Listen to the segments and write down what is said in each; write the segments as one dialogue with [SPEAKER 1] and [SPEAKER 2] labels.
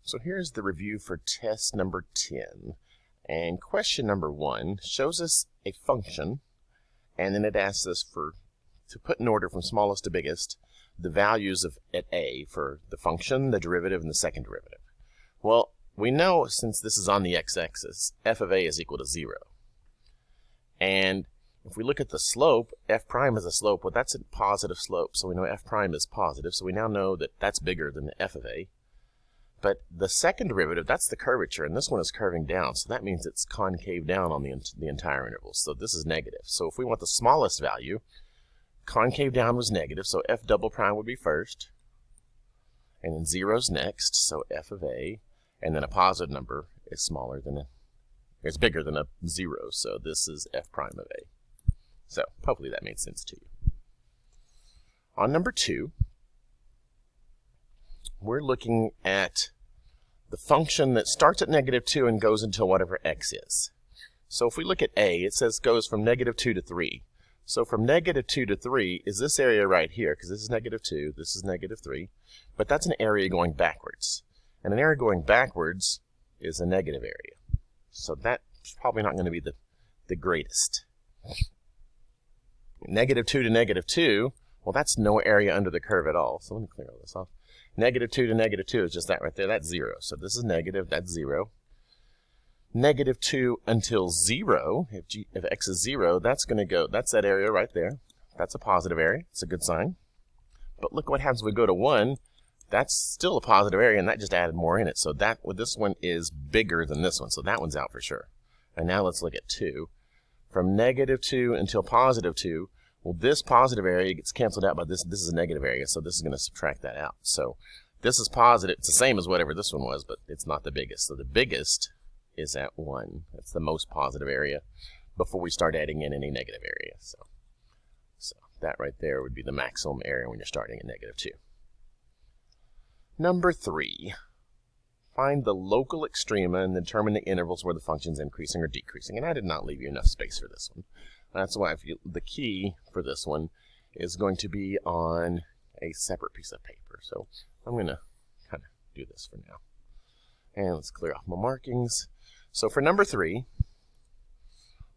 [SPEAKER 1] So here's the review for test number 10. And question number 1 shows us a function, and then it asks us to put in order from smallest to biggest the values at a for the function, the derivative, and the second derivative. Well, we know since this is on the x-axis, f of a is equal to 0. And if we look at the slope, f prime is a slope. Well, that's a positive slope, so we know f prime is positive. So we now know that that's bigger than the f of a. But the second derivative, that's the curvature, and this one is curving down, so that means it's concave down on the entire interval. So this is negative. So if we want the smallest value, concave down was negative, so f double prime would be first, and then 0's next, so f of a, and then a positive number is it's bigger than a 0, so this is f prime of a. So hopefully that made sense to you. On number 2, we're looking at the function that starts at -2 and goes until whatever x is. So if we look at a, it says goes from -2 to 3. So from -2 to 3 is this area right here, because this is -2, this is -3, but that's an area going backwards. And an area going backwards is a negative area. So that's probably not going to be the greatest. -2 to -2, well, that's no area under the curve at all. So let me clear all this off. -2 to -2 is just that right there. That's 0. So this is negative. That's 0. -2 until 0. If x is 0, that's going to go. That's that area right there. That's a positive area. It's a good sign. But look what happens when we go to 1. That's still a positive area, and that just added more in it. So this one is bigger than this one. So that one's out for sure. And now let's look at 2. From -2 until +2. Well, this positive area gets canceled out by this. This is a negative area, so this is going to subtract that out. So this is positive. It's the same as whatever this one was, but it's not the biggest. So the biggest is at 1. That's the most positive area before we start adding in any negative area. So that right there would be the maximum area when you're starting at -2. Number 3. Find the local extrema and determine the intervals where the function is increasing or decreasing. And I did not leave you enough space for this one. That's why the key for this one is going to be on a separate piece of paper. So I'm going to kind of do this for now. And let's clear off my markings. So for number 3,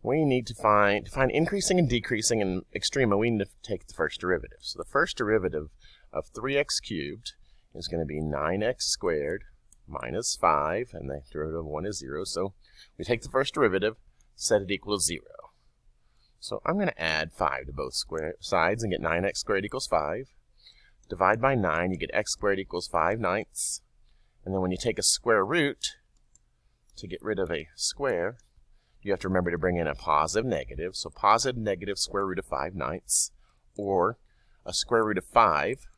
[SPEAKER 1] we need to find increasing and decreasing in extrema, we need to take the first derivative. So the first derivative of 3x cubed is going to be 9x squared minus 5, and the derivative of 1 is 0. So we take the first derivative, set it equal to 0. So I'm going to add 5 to both sides and get 9x squared equals 5. Divide by 9, you get x squared equals 5/9. And then when you take a square root, to get rid of a square, you have to remember to bring in a positive negative. So positive negative square root of 5/9, or a square root of 5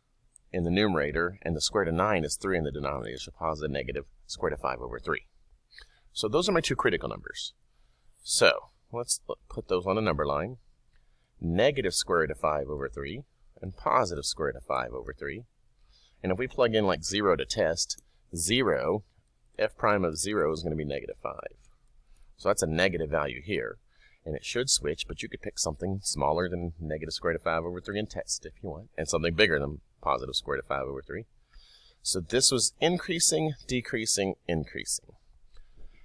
[SPEAKER 1] in the numerator, and the square root of 9 is 3 in the denominator, so positive negative square root of 5 over 3. So those are my two critical numbers. So let's put those on a number line. Negative square root of 5 over 3 and positive square root of 5 over 3. And if we plug in like 0 to test, 0, f prime of 0 is going to be -5. So that's a negative value here. And it should switch, but you could pick something smaller than negative square root of 5 over 3 and test if you want, and something bigger than positive square root of 5 over 3. So this was increasing, decreasing, increasing.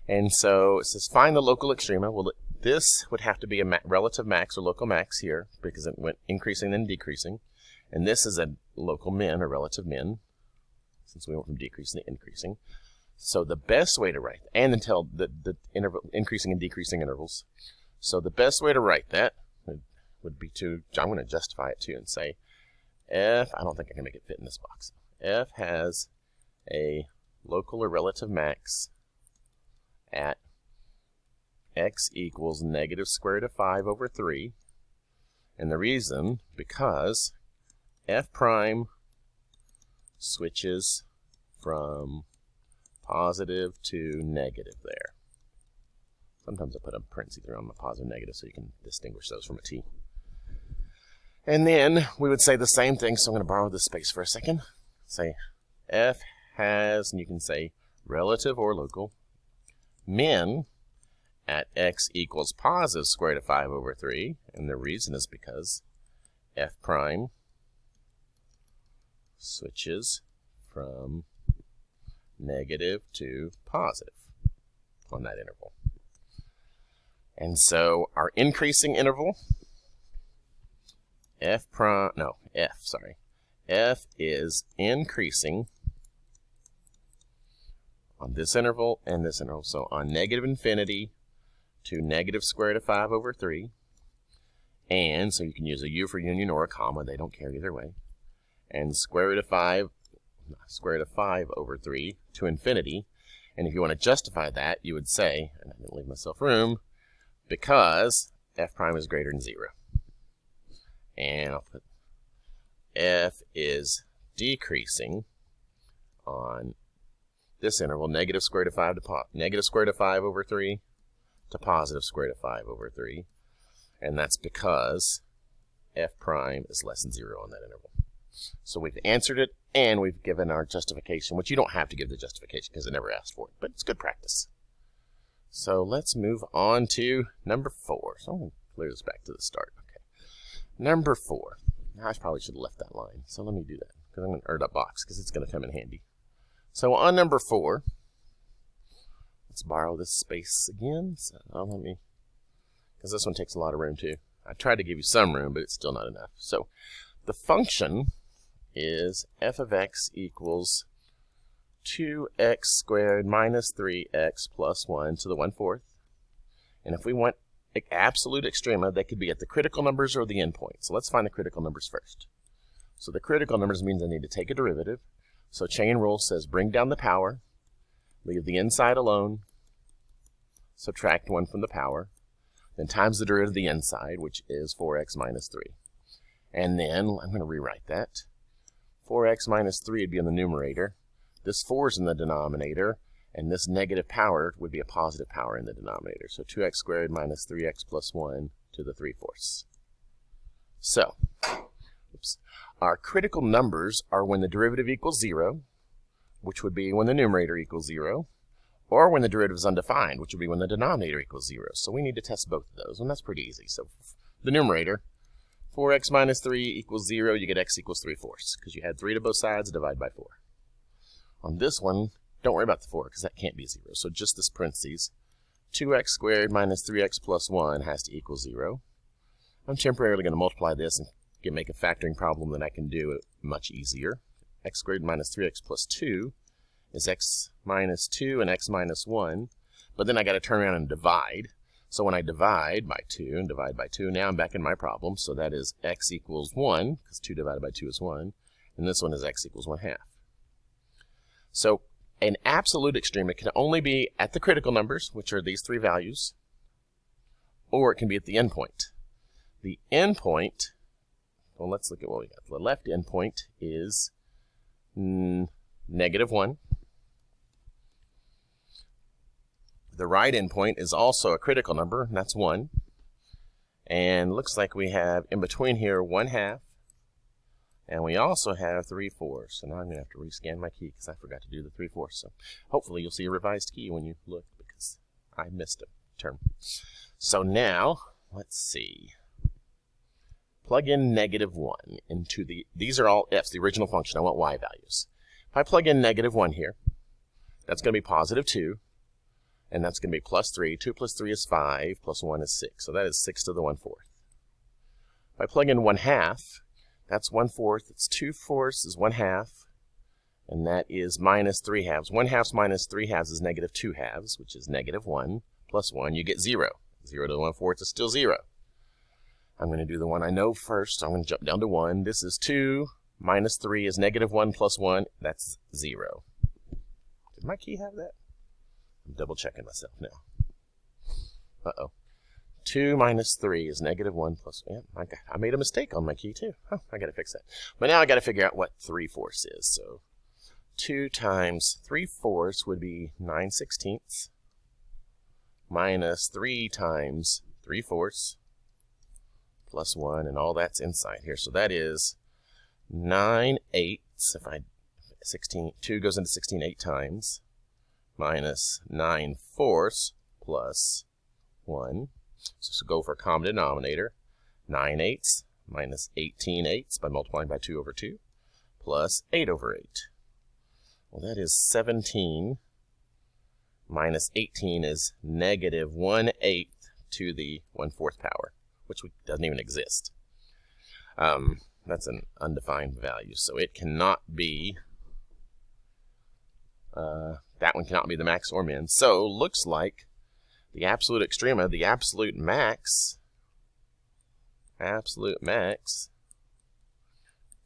[SPEAKER 1] And so it says find the local extrema. Well, this would have to be a relative max or local max here because it went increasing then decreasing. And this is a local min or relative min since we went from decreasing to increasing. So the best way to write, and until the interval, increasing and decreasing intervals. So the best way to write that would be I'm going to justify it too and say f, I don't think I can make it fit in this box. F has a local or relative max at x equals negative square root of 5 over 3. And the reason, because f prime switches from positive to negative there. Sometimes I put a parenthesis around my positive negative so you can distinguish those from a t. And then we would say the same thing, so I'm going to borrow this space for a second. Say f has, and you can say relative or local, min at x equals positive square root of 5 over 3. And the reason is because f prime switches from negative to positive on that interval. And so our increasing interval, f is increasing on this interval and this interval. So on negative infinity to negative square root of 5 over 3. And so you can use a U for union or a comma. They don't care either way. And square root of 5 over 3 to infinity. And if you want to justify that, you would say, and I didn't leave myself room, because f prime is greater than 0. And I'll put f is decreasing on this interval, negative square root of 5 to negative square root of 5 over 3 to positive square root of 5 over 3. And that's because f prime is less than 0 on that interval. So we've answered it, and we've given our justification, which you don't have to give the justification because it never asked for it, but it's good practice. So let's move on to number 4. So I'm going to clear this back to the start. Okay. Number 4. Now, I probably should have left that line, so let me do that, because I'm going to that box, because it's going to come in handy. So on number 4, let's borrow this space again. So let me, because this one takes a lot of room too. I tried to give you some room, but it's still not enough. So the function is f of x equals 2x squared minus 3x plus 1 to the 1/4. And if we want absolute extrema, they could be at the critical numbers or the endpoint. So let's find the critical numbers first. So the critical numbers means I need to take a derivative. So chain rule says bring down the power, leave the inside alone, subtract 1 from the power, then times the derivative of the inside, which is 4x minus 3. And then I'm going to rewrite that. 4x minus 3 would be in the numerator. This 4 is in the denominator, and this negative power would be a positive power in the denominator. So 2x squared minus 3x plus 1 to the 3/4. So, our critical numbers are when the derivative equals 0, which would be when the numerator equals 0, or when the derivative is undefined, which would be when the denominator equals 0. So we need to test both of those, and that's pretty easy. So the numerator, 4x minus 3 equals 0, you get x equals 3/4, because you had 3 to both sides, divide by 4. On this one, don't worry about the 4, because that can't be 0. So just this parentheses, 2x squared minus 3x plus 1 has to equal 0. I'm temporarily going to multiply this and make a factoring problem that I can do it much easier. X squared minus 3x plus 2 is x minus 2 and x minus 1. But then I got to turn around and divide. So when I divide by 2 and divide by 2, now I'm back in my problem. So that is x equals 1, because 2 divided by 2 is 1. And this one is x equals 1/2. So an absolute extrema can only be at the critical numbers, which are these 3 values, or it can be at the endpoint. The endpoint, well, let's look at what we got. The left endpoint is negative 1. The right endpoint is also a critical number, and that's 1. And looks like we have in between here 1/2. And we also have 3/4. So now I'm going to have to rescan my key because I forgot to do the 3/4. So hopefully you'll see a revised key when you look, because I missed a term. So now, let's see. Plug in negative 1 into these are all f's, the original function. I want y values. If I plug in negative 1 here, that's going to be positive 2. And that's going to be plus 3. 2 plus 3 is 5, plus 1 is 6. So that is 6 to the 1/4. If I plug in 1/2, that's 1/4. It's 2/4 is 1/2. And that is minus 3/2. 1/2 minus 3/2 is negative 2/2, which is negative 1 plus 1. You get 0. 0 to the 1/4 is still 0. I'm going to do the one I know first. I'm going to jump down to 1. This is 2 minus 3 is negative 1 plus 1. That's 0. Did my key have that? I'm double checking myself now. Uh-oh. 2 minus 3 is negative 1 plus 1. Yeah, I made a mistake on my key too. Oh, I got to fix that. But now I got to figure out what 3/4 is. So 2 times 3/4 would be 9/16 minus 3 times 3/4 plus 1, and all that's inside here. So that is 9/8. If I 2 goes into 16 8 times, minus 9/4 plus 1. So go for a common denominator. 9/8 minus 18/8 by multiplying by 2 over 2, plus 8 over 8. Well, that is 17 minus 18 is negative 1/8 to the 1/4 power, which doesn't even exist. That's an undefined value, so it cannot be, that one cannot be the max or min. So looks like the absolute extrema, the absolute max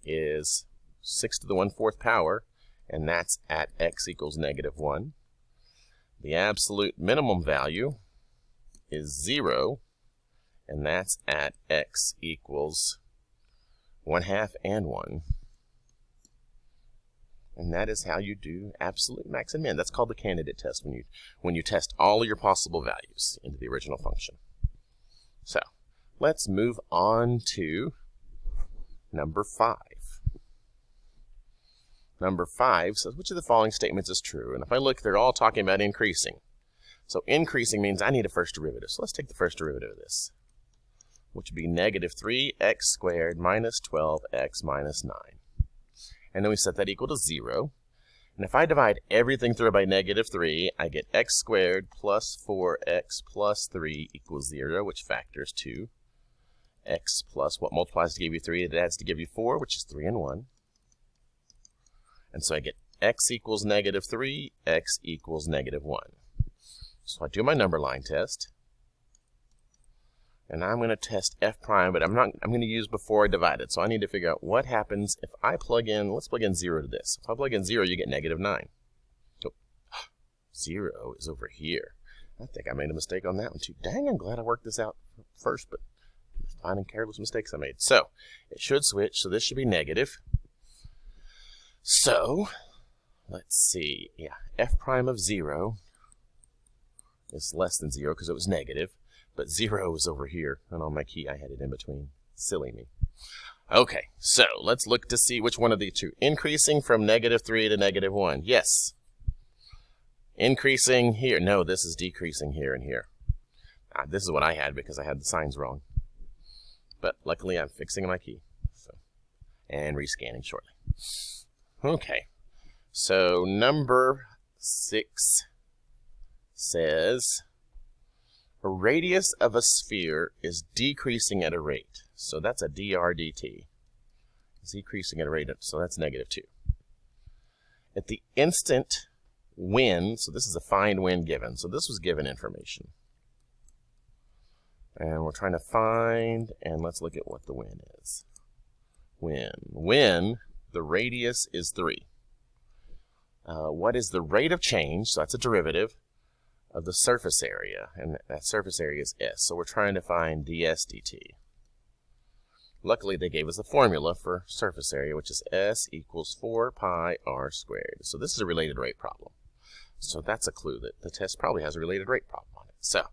[SPEAKER 1] is 6 to the 1/4 power, and that's at x equals negative 1. The absolute minimum value is 0, and that's at x equals 1/2 and 1. And that is how you do absolute max and min. That's called the candidate test, when you test all of your possible values into the original function. So let's move on to number 5. Number 5 says, which of the following statements is true? And if I look, they're all talking about increasing. So increasing means I need a first derivative. So let's take the first derivative of this, which would be negative 3x squared minus 12x minus 9. And then we set that equal to 0. And if I divide everything through by negative 3, I get x squared plus 4x plus 3 equals 0, which factors to x plus what multiplies to give you 3, it adds to give you 4, which is 3 and 1. And so I get x equals negative 3, x equals negative 1. So I do my number line test. And I'm going to test f prime, but I'm going to use before I divide it. So I need to figure out what happens if I plug in, let's plug in 0 to this. If I plug in 0, you get negative 9. Oh, 0 is over here. I think I made a mistake on that one too. Dang, I'm glad I worked this out first, but finding careless mistakes I made. So it should switch, so this should be negative. So let's see, yeah, f prime of 0 is less than 0 because it was negative, but 0 is over here, and on my key I had it in between. Silly me. Okay, so let's look to see which one of the two. Increasing from negative 3 to negative 1. Yes. Increasing here. No, this is decreasing here and here. This is what I had because I had the signs wrong. But luckily I'm fixing my key. So, and rescanning shortly. Okay, so number 6 says a radius of a sphere is decreasing at a rate. So that's a dr dt. It's decreasing at a rate, so that's negative 2. At the instant when, so this is a find when given. So this was given information. And we're trying to find, and let's look at what the when is. When the radius is 3. What is the rate of change? So that's a derivative of the surface area, and that surface area is S. So we're trying to find ds dt. Luckily, they gave us a formula for surface area, which is S equals 4 pi r squared. So this is a related rate problem. So that's a clue that the test probably has a related rate problem on it. So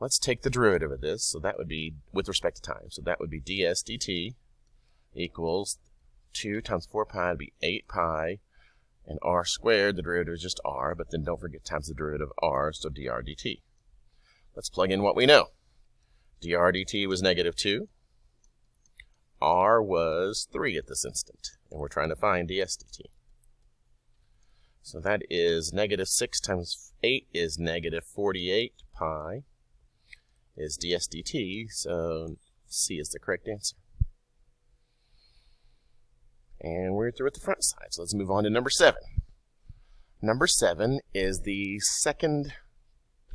[SPEAKER 1] let's take the derivative of this. So that would be with respect to time. So that would be ds dt equals 2 times 4 pi would be 8 pi, and r squared, the derivative is just r, but then don't forget times the derivative of r, so dr dt. Let's plug in what we know. Dr dt was negative 2. R was 3 at this instant, and we're trying to find ds dt. So that is negative 6 times 8 is negative 48 pi is ds dt, so C is the correct answer. And we're through with the front side, so let's move on to number 7. Number 7 is the second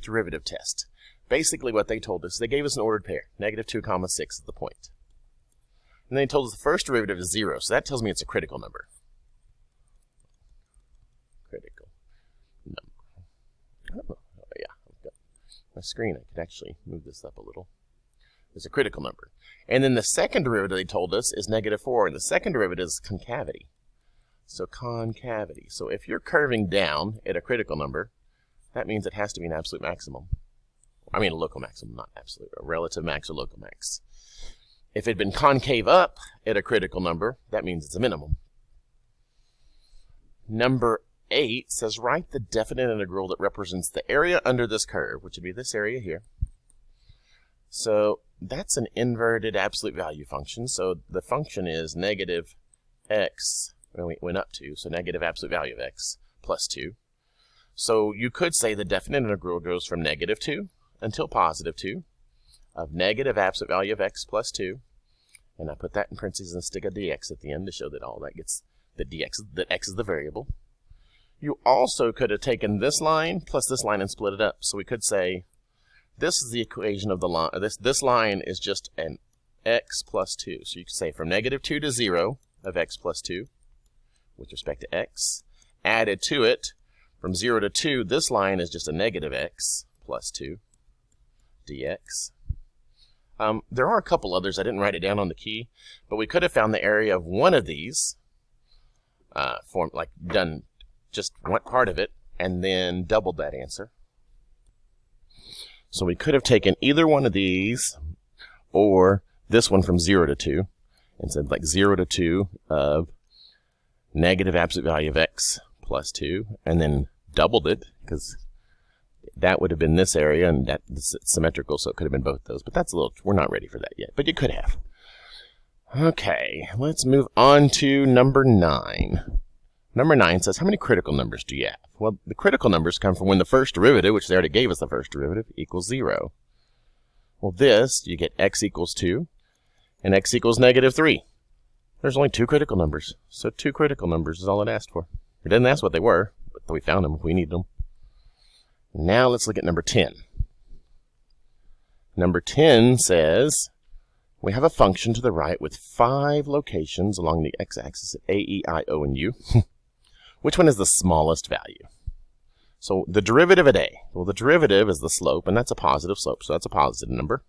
[SPEAKER 1] derivative test. Basically what they told us, they gave us an ordered pair. Negative 2 comma 6 is the point. And they told us the first derivative is 0, so that tells me it's a critical number. Critical number. Oh, yeah, I've got my screen. I can actually move this up a little. Is a critical number. And then the second derivative they told us is negative 4, and the second derivative is concavity. So concavity. So if you're curving down at a critical number, that means it has to be an absolute maximum. I mean a local maximum, not absolute. A relative max or local max. If it had been concave up at a critical number, that means it's a minimum. Number 8 says write the definite integral that represents the area under this curve, which would be this area here. So that's an inverted absolute value function. So the function is negative x, when we went up to, so negative absolute value of x, plus 2. So you could say the definite integral goes from negative 2 until positive 2 of negative absolute value of x plus 2. And I put that in parentheses and stick a dx at the end to show that all that gets that x is the variable. You also could have taken this line plus this line and split it up. So we could say this is the equation of the line. This line is just an x plus 2. So you could say from negative 2 to 0 of x plus 2 with respect to x. Added to it from 0 to 2, this line is just a negative x plus 2 dx. There are a couple others. I didn't write it down on the key, but we could have found the area of one of these, done just one part of it, and then doubled that answer. So we could have taken either one of these, or this one from 0 to 2, and said like 0 to 2 of negative absolute value of x plus 2, and then doubled it, because that would have been this area, and that's symmetrical, so it could have been both those. But that's we're not ready for that yet, but you could have. Okay, let's move on to number 9. Number 9 says, how many critical numbers do you have? Well, the critical numbers come from when the first derivative, which they already gave us the first derivative, equals 0. Well, you get x equals 2, and x equals negative 3. There's only 2 critical numbers, so 2 critical numbers is all it asked for. It didn't ask what they were, but we found them if we need them. Now let's look at number 10. Number 10 says we have a function to the right with 5 locations along the x-axis at a, e, I, o, and u. Which one is the smallest value? So the derivative at a. Well, the derivative is the slope, and that's a positive slope, so that's a positive number.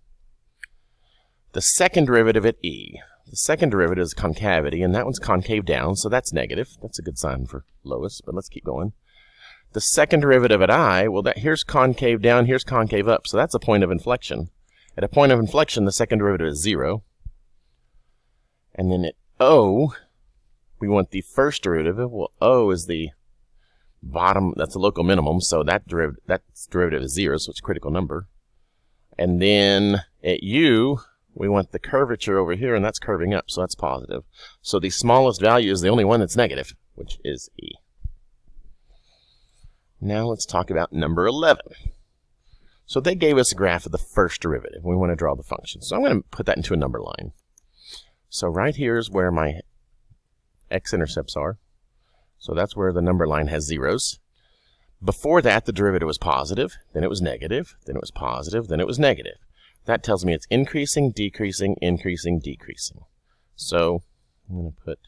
[SPEAKER 1] The second derivative at e. The second derivative is concavity, and that one's concave down, so that's negative. That's a good sign for lowest, but let's keep going. The second derivative at I, well, here's concave down, here's concave up, so that's a point of inflection. At a point of inflection, the second derivative is 0. And then at O, we want the first derivative. Well, O is the bottom, that's the local minimum, so that derivative is 0, so it's a critical number. And then at U, we want the curvature over here, and that's curving up, so that's positive. So the smallest value is the only one that's negative, which is E. Now let's talk about number 11. So they gave us a graph of the first derivative. We want to draw the function. So I'm going to put that into a number line. So right here is where my x-intercepts are. So that's where the number line has zeros. Before that, the derivative was positive, then it was negative, then it was positive, then it was negative. That tells me it's increasing, decreasing, increasing, decreasing. So I'm going to put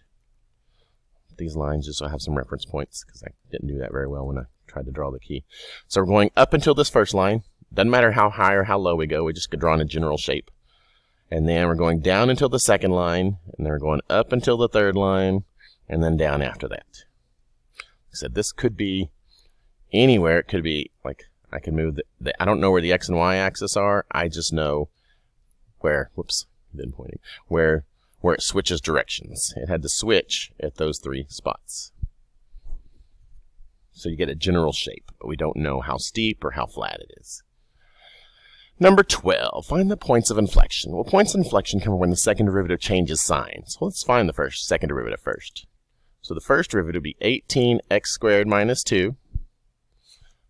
[SPEAKER 1] these lines just so I have some reference points, because I didn't do that very well when I tried to draw the key. So we're going up until this first line. Doesn't matter how high or how low we go, we just could draw in a general shape. And then we're going down until the second line, and then we're going up until the third line, and then down after that. Like I said, this could be anywhere. It could be, like, I can move I don't know where the x and y axis are. I just know where, where it switches directions. It had to switch at those 3 spots. So you get a general shape, but we don't know how steep or how flat it is. Number 12, find the points of inflection. Well, points of inflection come when the second derivative changes signs. Well, let's find the second derivative first. So the first derivative would be 18x squared minus 2.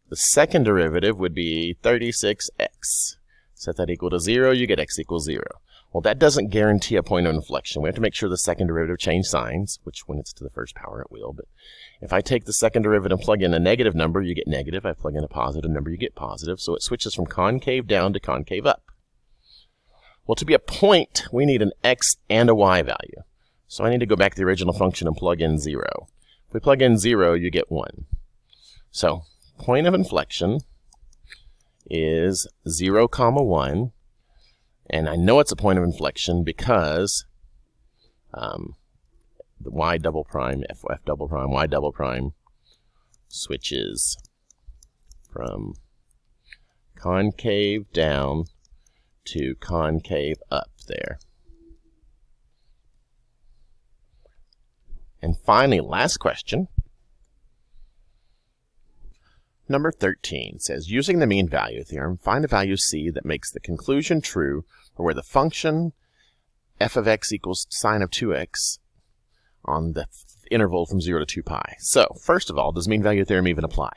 [SPEAKER 1] The second derivative would be 36x. Set that equal to 0, you get x equals 0. Well, that doesn't guarantee a point of inflection. We have to make sure the second derivative changes signs, which when it's to the first power it will. But if I take the second derivative and plug in a negative number, you get negative. I plug in a positive number, you get positive. So it switches from concave down to concave up. Well, to be a point, we need an x and a y value. So I need to go back to the original function and plug in 0. If we plug in 0, you get 1. So point of inflection is 0, 1. And I know it's a point of inflection because the y double prime, f double prime, y double prime switches from concave down to concave up there. And finally, last question. Number 13 says, using the mean value theorem, find a value c that makes the conclusion true for where the function f of x equals sine of 2x on the interval from 0 to 2 pi. So, first of all, does mean value theorem even apply?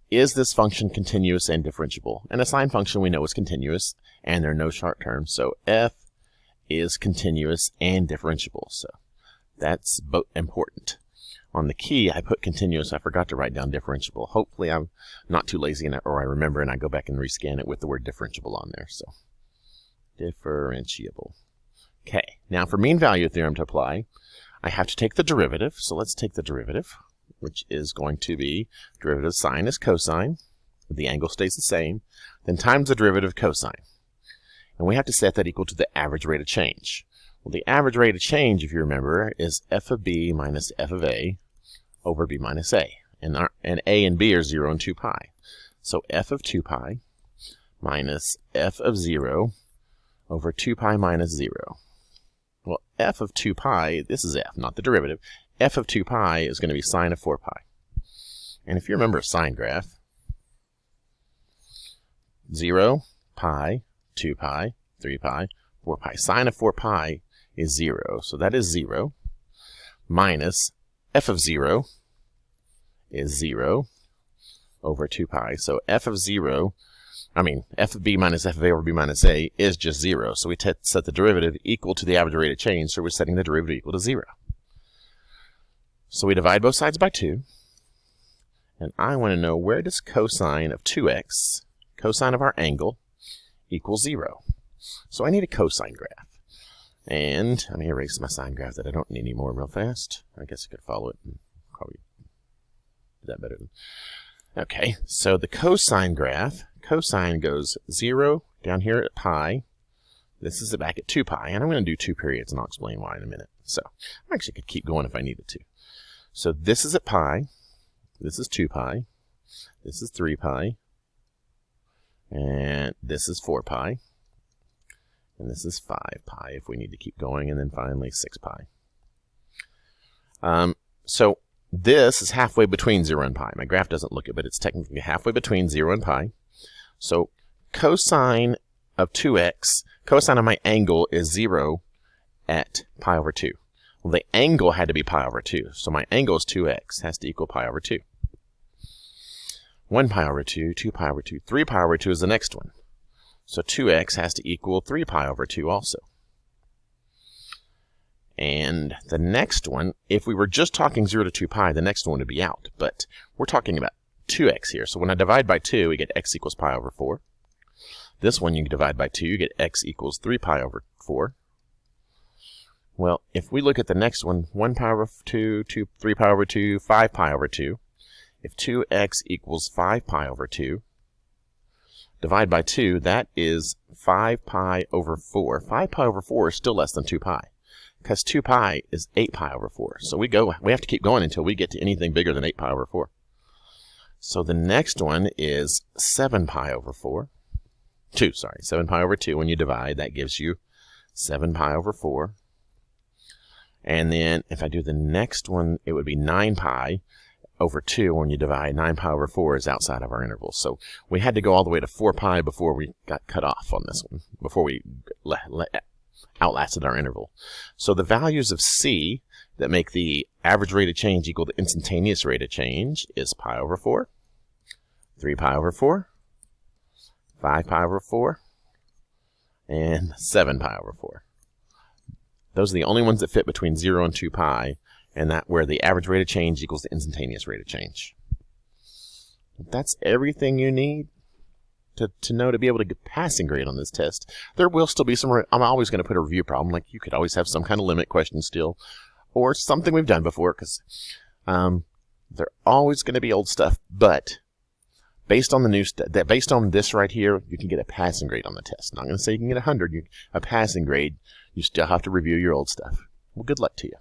[SPEAKER 1] Is this function continuous and differentiable? And a sine function we know is continuous, and there are no sharp terms, so f is continuous and differentiable. So that's both important. On the key, I put continuous. I forgot to write down differentiable. Hopefully I'm not too lazy or I remember and I go back and rescan it with the word differentiable on there. So differentiable. Okay, now for mean value theorem to apply, I have to take the derivative. So let's take the derivative, which is going to be derivative of sine is cosine. The angle stays the same. Then times the derivative of cosine. And we have to set that equal to the average rate of change. Well, the average rate of change, if you remember, is f of b minus f of a over b minus a. And a and b are 0 and 2 pi. So f of 2 pi minus f of 0 over 2 pi minus 0. Well, f of 2 pi, this is f, not the derivative. F of 2 pi is going to be sine of 4 pi. And if you remember a sine graph, 0, pi, 2 pi, 3 pi, 4 pi. Sine of 4 pi is 0, so that is 0, minus f of 0 is 0 over 2 pi. So f of b minus f of a over b minus a is just 0. So we set the derivative equal to the average rate of change, so we're setting the derivative equal to 0. So we divide both sides by 2, and I want to know where does cosine of 2x, cosine of our angle, equal 0. So I need a cosine graph. And let me erase my sine graph that I don't need anymore real fast. I guess I could follow it and probably do that better. Okay, so the cosine graph, cosine goes 0 down here at pi. This is back at 2 pi, and I'm going to do 2 periods, and I'll explain why in a minute. So I actually could keep going if I needed to. So this is at pi, this is 2 pi, this is 3 pi, and this is 4 pi, and this is 5 pi if we need to keep going, and then finally 6 pi. So this is halfway between 0 and pi. My graph doesn't look it, but it's technically halfway between 0 and pi. So cosine of 2x, cosine of my angle is 0 at pi over 2. Well, the angle had to be pi over 2, so my angle is 2x, has to equal pi over 2. 1 pi over 2, 2 pi over 2, 3 pi over 2 is the next one. So 2x has to equal 3 pi over 2 also. And the next one, if we were just talking 0 to 2 pi, the next one would be out. But we're talking about 2x here. So when I divide by 2, we get x equals pi over 4. This one you can divide by 2, you get x equals 3 pi over 4. Well, if we look at the next one, 1 pi over 2, 3 pi over 2, 5 pi over 2. If 2x equals 5 pi over 2, divide by 2, that is 5 pi over 4. 5 pi over 4 is still less than 2 pi, because 2 pi is 8 pi over 4. So we have to keep going until we get to anything bigger than 8 pi over 4. So the next one is 7 pi over 4. 7 pi over 2. When you divide, that gives you 7 pi over 4. And then if I do the next one, it would be 9 pi over 2. When you divide, 9 pi over 4 is outside of our interval. So we had to go all the way to 4 pi before we got cut off on this one, before we outlasted our interval. So the values of c that make the average rate of change equal to instantaneous rate of change is pi over 4, 3 pi over 4, 5 pi over 4, and 7 pi over 4. Those are the only ones that fit between 0 and 2 pi, and that where the average rate of change equals the instantaneous rate of change. That's everything you need to know to be able to get passing grade on this test. There will still be some, I'm always going to put a review problem, like you could always have some kind of limit question still, or something we've done before, because they're always going to be old stuff, but based on the new based on this right here, you can get a passing grade on the test. I'm not going to say you can get 100, a passing grade. You still have to review your old stuff. Well, good luck to you.